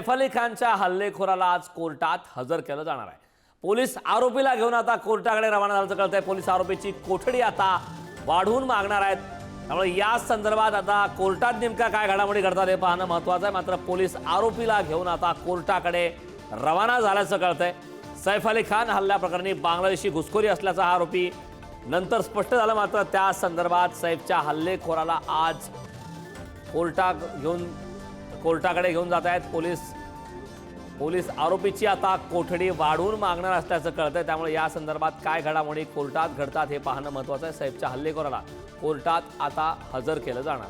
सैफ अली खानच्या हल्लेखोराला आज कोर्टात हजर केलं जाणार आहे। पोलीस आरोपीला घेऊन आता कोर्टाकडे रवाना झाल्याचं कळतंय। पोलीस आरोपीची कोठडी आता वाढवून मागणार आहेत। त्यामुळे या संदर्भात आता कोर्टात नेमका काय घडामोडी घडतात हे पाहणं महत्त्वाचं आहे। मात्र पोलीस आरोपीला घेऊन आता कोर्टाकडे रवाना झाल्याचं कळतंय। सैफ अली खान हल्ल्या प्रकरणी बांगलादेशी घुसखोरी असल्याचा हा आरोपी नंतर स्पष्ट झालं। मात्र त्या संदर्भात सैफच्या हल्लेखोराला आज कोर्टाकडे घेऊन जात आहेत पोलीस आरोपीची आता कोठडी वाढवून मागणार असल्याचं कळतंय। त्यामुळे या संदर्भात काय घडामोडी कोर्टात घडतात हे पाहणं महत्त्वाचं आहे। सैफच्या हल्लेखोराला कोर्टात आता हजर केलं जाणार।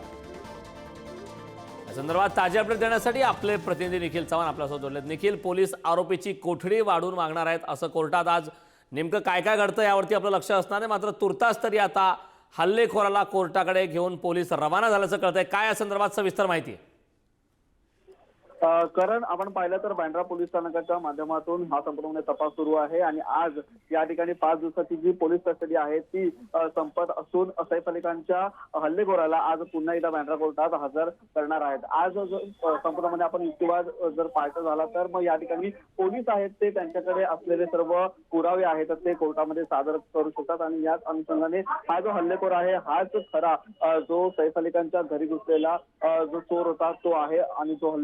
या संदर्भात ताजी अपडेट देण्यासाठी आपले प्रतिनिधी निखिल चव्हाण आपल्यासोबत जोडलेत। निखिल, पोलीस आरोपीची कोठडी वाढवून मागणार आहेत असं कोर्टात आज नेमकं काय काय घडतं यावरती आपलं लक्ष असणार आहे। मात्र तुर्तास तरी आता हल्लेखोराला कोर्टाकडे घेऊन पोलीस रवाना झाल्याचं कळतंय। काय या संदर्भात सविस्तर माहिती आहे? कारण आपण पाहिलं तर बँड्रा पोलीस स्थानकाच्या माध्यमातून हा संपूर्ण तपास सुरू आहे आणि आज या ठिकाणी 5 दिवसाची जी पोलीस कस्टडी आहे ती संपत असून सैफ अली खानच्या हल्लेखोराला आज पुन्हा एकदा बँड्रा कोर्टात हजर करणार आहेत। आज संपूर्णपणे आपण युक्तिवाद जर पाहायचा झाला तर मग या ठिकाणी पोलीस आहेत ते त्यांच्याकडे असलेले सर्व पुरावे आहेत ते कोर्टामध्ये सादर करू शकतात आणि याच अनुषंगाने हा जो हल्लेखोर आहे हाच खरा जो सैफ अली खानच्या घरी घुसलेला जो चोर होता तो आहे आणि तो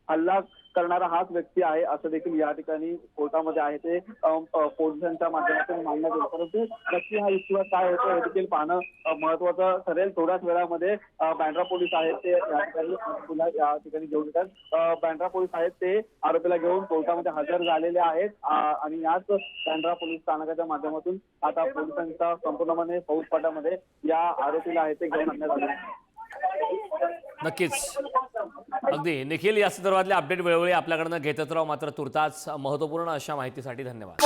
हल्ला करणारा हाच व्यक्ती आहे असं देखील या ठिकाणी कोर्टामध्ये आहे ते पोलिसांच्या माध्यमातून मांडण्यात येईल। परंतु नक्की हा युक्तिवाद काय होतो हे देखील पाहणं महत्वाचं ठरेल। थोड्याच वेळामध्ये बँड्रा पोलीस आहेत ते या ठिकाणी घेऊन येतात। बँड्रा पोलीस आहेत ते आरोपीला घेऊन कोर्टामध्ये हजर झालेले आहेत आणि याच बँड्रा पोलीस स्थानकाच्या माध्यमातून आता पोलिसांच्या संपूर्णपणे फौजफाट्यामध्ये या आरोपीला आहे ते घेऊन आणण्यात आले। नक्कीच अगदी निखिल, या संदर्भातले अपडेट वेळोवेळी आपल्याकडनं घेतच राहू। मात्र तुर्तास महत्त्वपूर्ण अशा माहितीसाठी धन्यवाद।